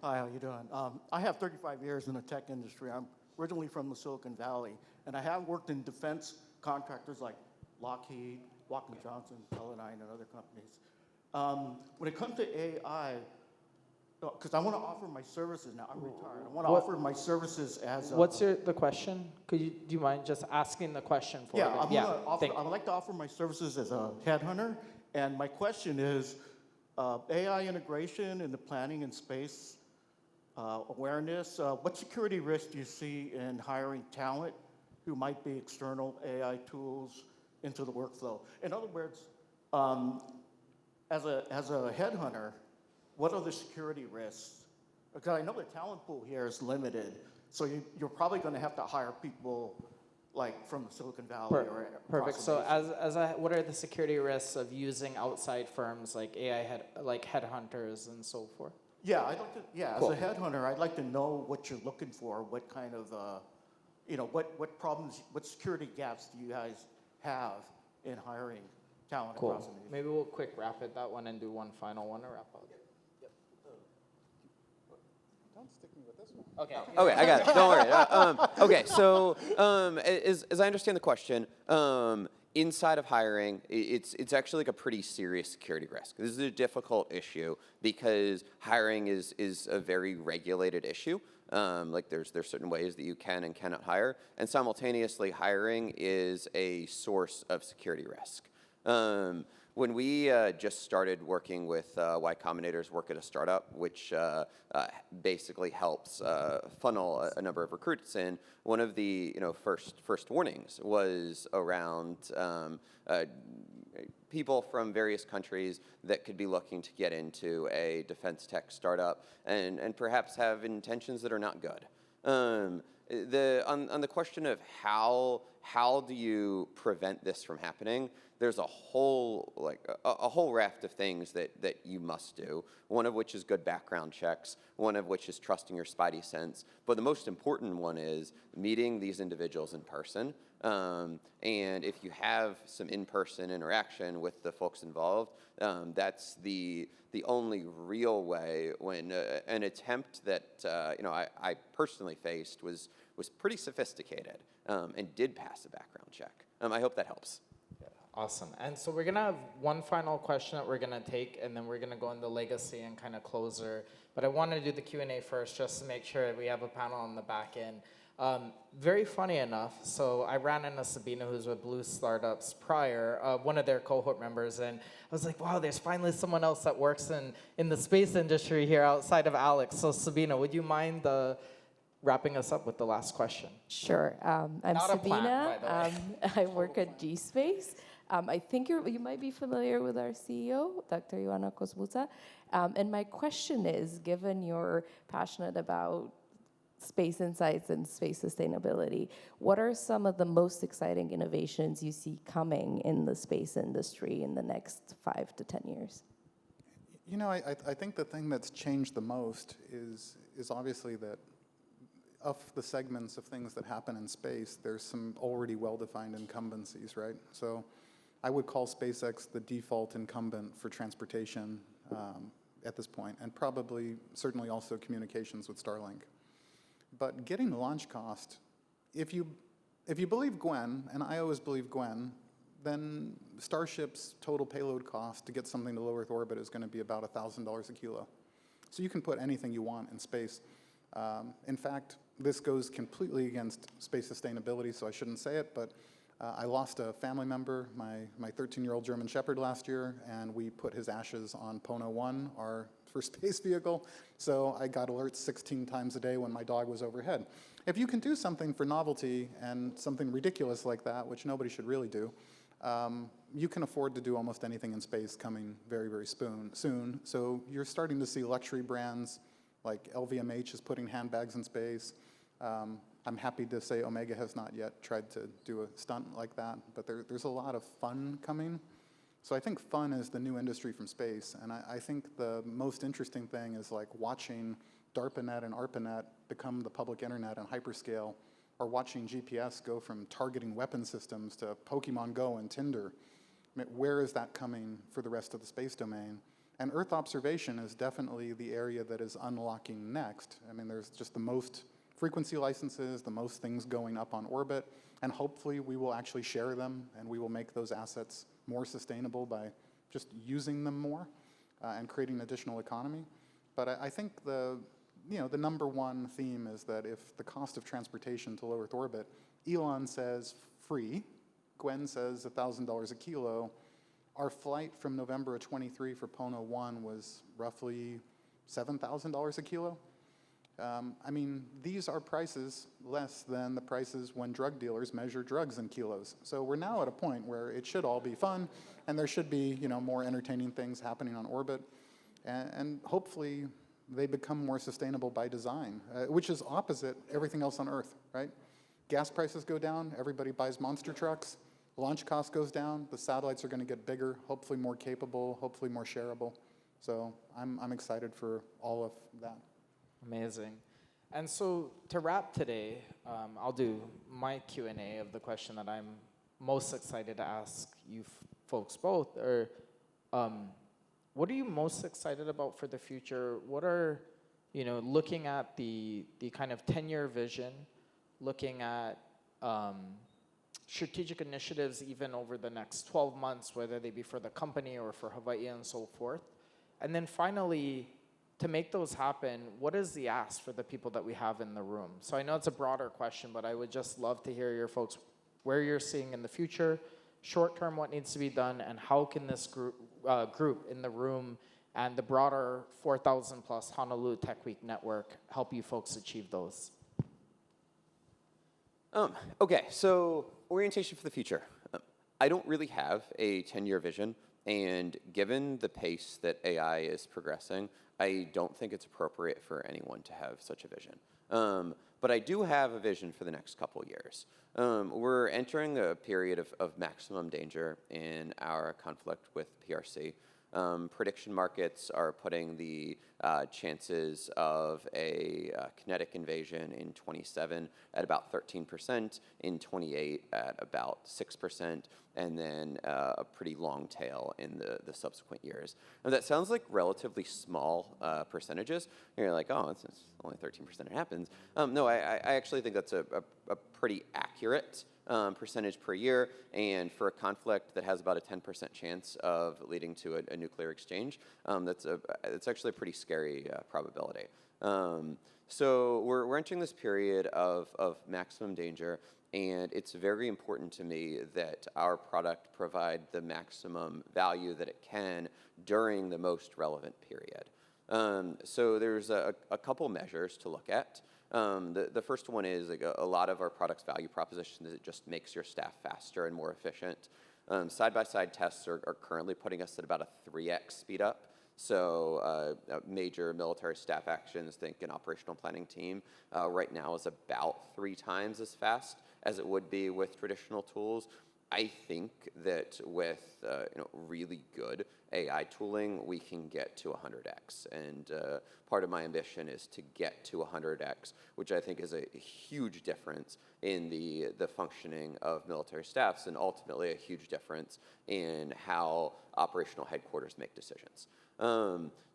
Hi, how you doing? I have 35 years in the tech industry. I'm originally from the Silicon Valley, and I have worked in defense contractors like Lockheed, Lockheed Johnson, Teledyne, and other companies. When it comes to AI, because I want to offer my services now. I'm retired. I want to offer my services as a... What's the question? Do you mind just asking the question for Yeah, me? I would like to offer my services as a headhunter, and my question is, AI integration in the planning and space awareness, what security risks do you see in hiring talent who might be external AI tools into the workflow? In other words, as a headhunter, what are the security risks? Because I know the talent pool here is limited, so you're probably going to have to hire people like from Silicon Valley or perfect. So what are the security risks of using outside firms like AI headhunters and so forth? Yeah, cool. As a headhunter, I'd like to know what you're looking for, what kind of, what problems, what security gaps do you guys have in hiring talent across the nation? Maybe we'll quick rapid that one and do one final one to wrap up. Don't stick me with this one. Okay. Okay, I got it. Don't worry. Okay, so as I understand the question, inside of hiring, it's actually like a pretty serious security risk. This is a difficult issue because hiring is a very regulated issue. Like there's certain ways that you can and cannot hire, and simultaneously hiring is a source of security risk. When we just started working with Y Combinator's work at a startup, which basically helps funnel a number of recruits in, one of the first warnings was around people from various countries that could be looking to get into a defense tech startup and perhaps have intentions that are not good. On the question of how do you prevent this from happening, there's a whole raft of things that you must do. One of which is good background checks. One of which is trusting your spidey sense. But the most important one is meeting these individuals in person. And if you have some in-person interaction with the folks involved, that's the only real way. When an attempt that I personally faced was pretty sophisticated and did pass a background check. I hope that helps. Awesome. And so we're going to have one final question that we're going to take, and then we're going to go into legacy and kind of closer. But I want to do the Q&A first just to make sure that we have a panel on the back end. Very funny enough, so I ran into Sabina, who's with Blue Startups prior, one of their cohort members, and I was like, wow, there's finally someone else that works in the space industry here outside of Alex. So Sabina, would you mind wrapping us up with the last question? Sure. I'm Not a plant, Sabina. by the way. I work at G-Space. I think you might be familiar with our CEO, Dr. Ioana Cosmuța. And my question is, given you're passionate about space insights and space sustainability, what are some of the most exciting innovations you see coming in the space industry in the next 5 to 10 years? You know, I think the thing that's changed the most is obviously that of the segments of things that happen in space, there's some already well-defined incumbencies, right? So I would call SpaceX the default incumbent for transportation at this point, and certainly also communications with Starlink. But getting the launch cost, if you believe Gwen, and I always believe Gwen, then Starship's total payload cost to get something to low Earth orbit is going to be about $1,000 a kilo. So you can put anything you want in space. In fact, this goes completely against space sustainability, so I shouldn't say it, but I lost a family member, my 13-year-old German Shepherd last year, and we put his ashes on Pono 1, our first space vehicle, so I got alerts 16 times a day when my dog was overhead. If you can do something for novelty and something ridiculous like that, which nobody should really do, you can afford to do almost anything in space coming very, very soon. So you're starting to see luxury brands like LVMH is putting handbags in space. I'm happy to say Omega has not yet tried to do a stunt like that, but there's a lot of fun coming. So I think fun is the new industry from space, and I think the most interesting thing is like watching DARPANET and ARPANET become the public internet and hyperscale, or watching GPS go from targeting weapon systems to Pokemon Go and Tinder. I mean, where is that coming for the rest of the space domain? And Earth observation is definitely the area that is unlocking next. I mean, there's just the most frequency licenses, the most things going up on orbit, and hopefully we will actually share them and we will make those assets more sustainable by just using them more and creating additional economy. But I think the number one theme is that if the cost of transportation to low Earth orbit, Elon says free, Gwen says $1,000 a kilo, our flight from November of 23 for Pono 1 was roughly $7,000 a kilo. I mean, these are prices less than the prices when drug dealers measure drugs in kilos. So we're now at a point where it should all be fun, and there should be, more entertaining things happening on orbit, and hopefully they become more sustainable by design, which is opposite everything else on Earth, right? Gas prices go down, everybody buys monster trucks, launch cost goes down, the satellites are going to get bigger, hopefully more capable, hopefully more shareable. So I'm excited for all of that. Amazing. And so to wrap today, I'll do my Q&A of the question that I'm most excited to ask you folks both. Or, what are you most excited about for the future? What are looking at the kind of 10-year vision, looking at strategic initiatives even over the next 12 months, whether they be for the company or for Hawaii and so forth. And then finally, to make those happen, what is the ask for the people that we have in the room? So I know it's a broader question, but I would just love to hear your folks, where you're seeing in the future, short term, what needs to be done, and how can this group in the room and the broader 4,000 plus Honolulu Tech Week network help you folks achieve those? Okay, so orientation for the future. I don't really have a 10-year vision, and given the pace that AI is progressing, I don't think it's appropriate for anyone to have such a vision. But I do have a vision for the next couple years. We're entering a period of maximum danger in our conflict with PRC. Prediction markets are putting the chances of a kinetic invasion in 27 at about 13%, in 28 at about 6%, and then a pretty long tail in the subsequent years. Now that sounds like relatively small percentages. You're like, oh, it's only 13% it happens. No, I actually think that's a pretty accurate percentage per year, and for a conflict that has about a 10% chance of leading to a nuclear exchange, it's actually a pretty scary probability. So we're entering this period of maximum danger, and it's very important to me that our product provide the maximum value that it can during the most relevant period. So there's a couple measures to look at. The first one is like a lot of our product's value proposition is it just makes your staff faster and more efficient. Side-by-side tests are currently putting us at about a 3x speed up. So major military staff actions, think an operational planning team, right now is about 3 times as fast as it would be with traditional tools. I think that with really good AI tooling, we can get to 100x. And part of my ambition is to get to 100x, which I think is a huge difference in the functioning of military staffs and ultimately a huge difference in how operational headquarters make decisions.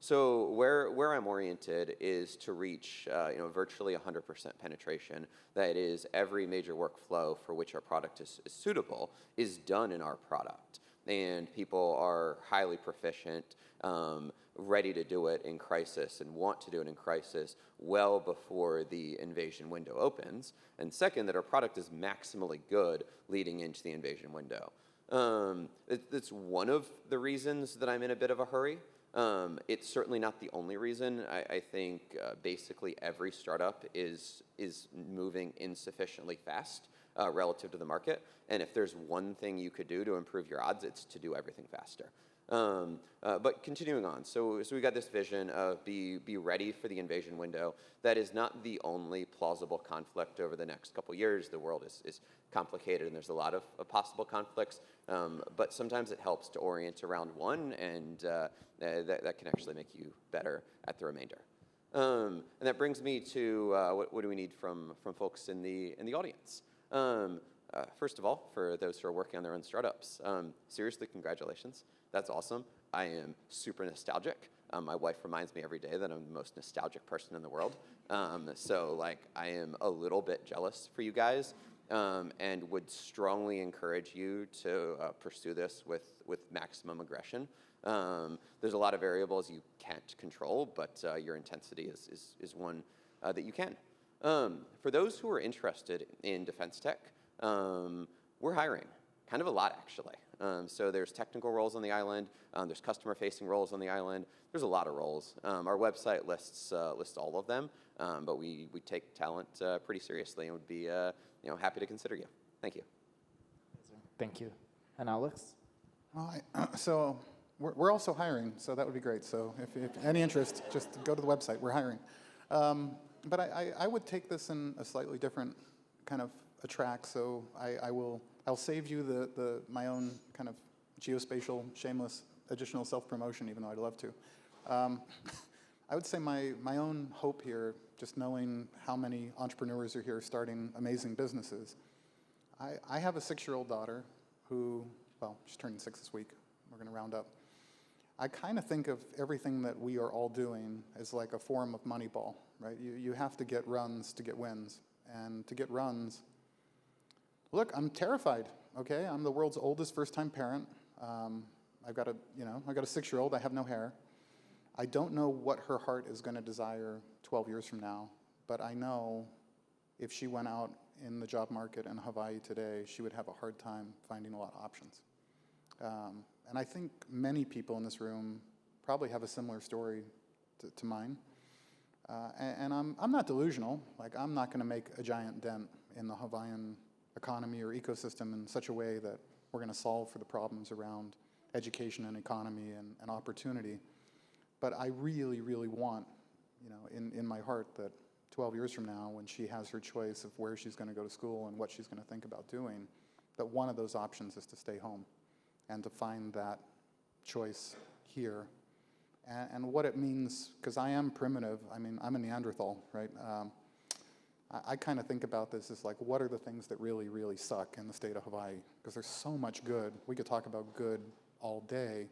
So where I'm oriented is to reach virtually 100% penetration. That is, every major workflow for which our product is suitable is done in our product. And people are highly proficient, ready to do it in crisis and want to do it in crisis well before the invasion window opens. And second, that our product is maximally good leading into the invasion window. It's one of the reasons that I'm in a bit of a hurry. It's certainly not the only reason. I think basically every startup is moving insufficiently fast relative to the market. And if there's one thing you could do to improve your odds, it's to do everything faster. But continuing on, so we got this vision of be ready for the invasion window. That is not the only plausible conflict over the next couple years. The world is complicated and there's a lot of possible conflicts, but sometimes it helps to orient around one, and that can actually make you better at the remainder. And that brings me to what do we need from folks in the audience? First of all, for those who are working on their own startups, seriously, congratulations. That's awesome. I am super nostalgic. My wife reminds me every day that I'm the most nostalgic person in the world. So like, I am a little bit jealous for you guys, and would strongly encourage you to pursue this with maximum aggression. There's a lot of variables you can't control, but your intensity is one that you can. For those who are interested in defense tech, we're hiring, kind of a lot actually. So there's technical roles on the island, there's customer-facing roles on the island. There's a lot of roles. Our website lists all of them, but we take talent pretty seriously and would be happy to consider you. Thank you. Thank you. And Alex? So we're also hiring, so that would be great. So if any interest, just go to the website. We're hiring. But I would take this in a slightly different kind of a track. So I'll save you my own kind of geospatial, shameless, additional self-promotion, even though I'd love to. I would say my own hope here, just knowing how many entrepreneurs are here starting amazing businesses. I have a 6-year-old daughter who, well, she's turning 6 this week. We're going to round up. I kind of think of everything that we are all doing as like a form of Moneyball, right? You have to get runs to get wins. And to get runs, look, I'm terrified, okay? I'm the world's oldest first-time parent. I've got a 6-year-old, I have no hair. I don't know what her heart is going to desire 12 years from now, but I know if she went out in the job market in Hawaii today, she would have a hard time finding a lot of options. And I think many people in this room probably have a similar story to mine. And I'm not delusional. Like, I'm not going to make a giant dent in the Hawaiian economy or ecosystem in such a way that we're going to solve for the problems around education and economy and opportunity. But I really, really want, in my heart that 12 years from now, when she has her choice of where she's going to go to school and what she's going to think about doing, that one of those options is to stay home and to find that choice here. And what it means, because I am primitive, I mean, I'm a Neanderthal, right? I kind of think about this as like, what are the things that really, really suck in the state of Hawaii? Because there's so much good. We could talk about good all day.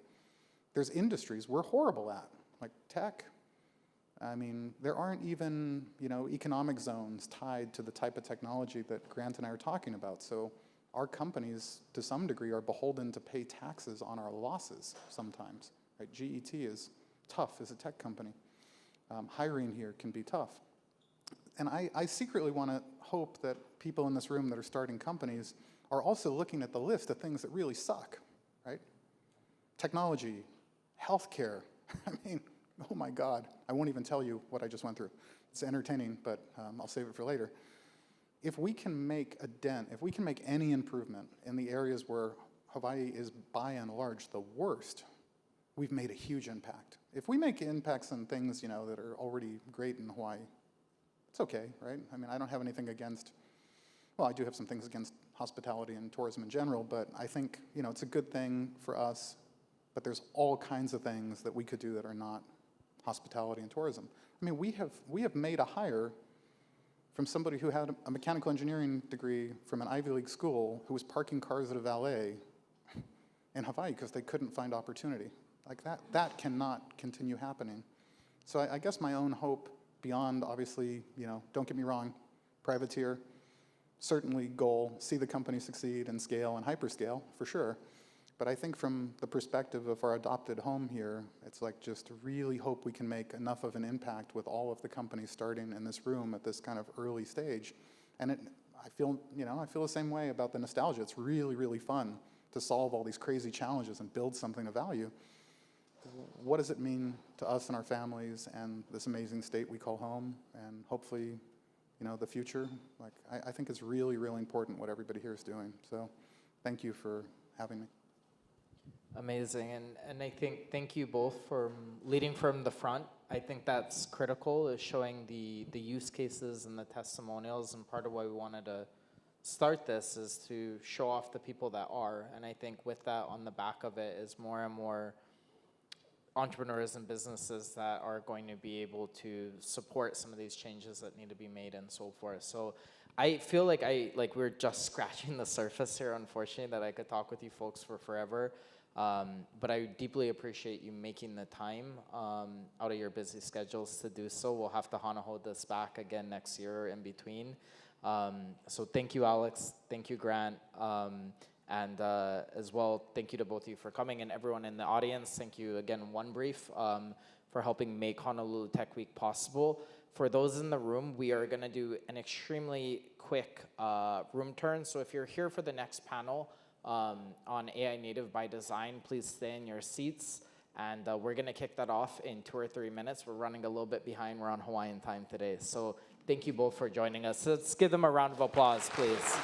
There's industries we're horrible at, like tech. I mean, there aren't even, economic zones tied to the type of technology that Grant and I are talking about. So our companies, to some degree, are beholden to pay taxes on our losses sometimes. Right? GET is tough as a tech company. Hiring here can be tough. And I secretly want to hope that people in this room that are starting companies are also looking at the list of things that really suck, right? Technology, healthcare. I mean, oh my God. I won't even tell you what I just went through. It's entertaining, but I'll save it for later. If we can make a dent, if we can make any improvement in the areas where Hawaii is by and large the worst, we've made a huge impact. If we make impacts on things, that are already great in Hawaii, it's okay, right? I mean, I don't have anything against, well, I do have some things against hospitality and tourism in general, but I think, it's a good thing for us, but there's all kinds of things that we could do that are not hospitality and tourism. I mean, we have made a hire from somebody who had a mechanical engineering degree from an Ivy League school who was parking cars at a valet in Hawaii because they couldn't find opportunity. Like that cannot continue happening. So I guess my own hope beyond, obviously, don't get me wrong, Privateer, certainly goal, see the company succeed and scale and hyperscale, for sure. But I think from the perspective of our adopted home here, it's like just really hope we can make enough of an impact with all of the companies starting in this room at this kind of early stage. And I feel the same way about the nostalgia. It's really, really fun to solve all these crazy challenges and build something of value. What does it mean to us and our families and this amazing state we call home, and hopefully, the future? Like, I think it's really, really important what everybody here is doing. So thank you for having me. Amazing, and I think thank you both for leading from the front. I think that's critical, is showing the use cases and the testimonials, and part of why we wanted to start this is to show off the people that are, and I think with that on the back of it is more and more entrepreneurs and businesses that are going to be able to support some of these changes that need to be made and so forth. So I feel like we're just scratching the surface here, unfortunately, that I could talk with you folks for forever. But I deeply appreciate you making the time out of your busy schedules to do so. We'll have to hold this back again next year in between. So thank you, Alex. Thank you, Grant. And as well, thank you to both of you for coming, and everyone in the audience. Thank you again, Onebrief, for helping make Honolulu Tech Week possible. For those in the room, we are going to do an extremely quick room turn. So if you're here for the next panel on AI native by design, please stay in your seats. And we're going to kick that off in 2 or 3 minutes. We're running a little bit behind. We're on Hawaiian time today. So thank you both for joining us. Let's give them a round of applause, please.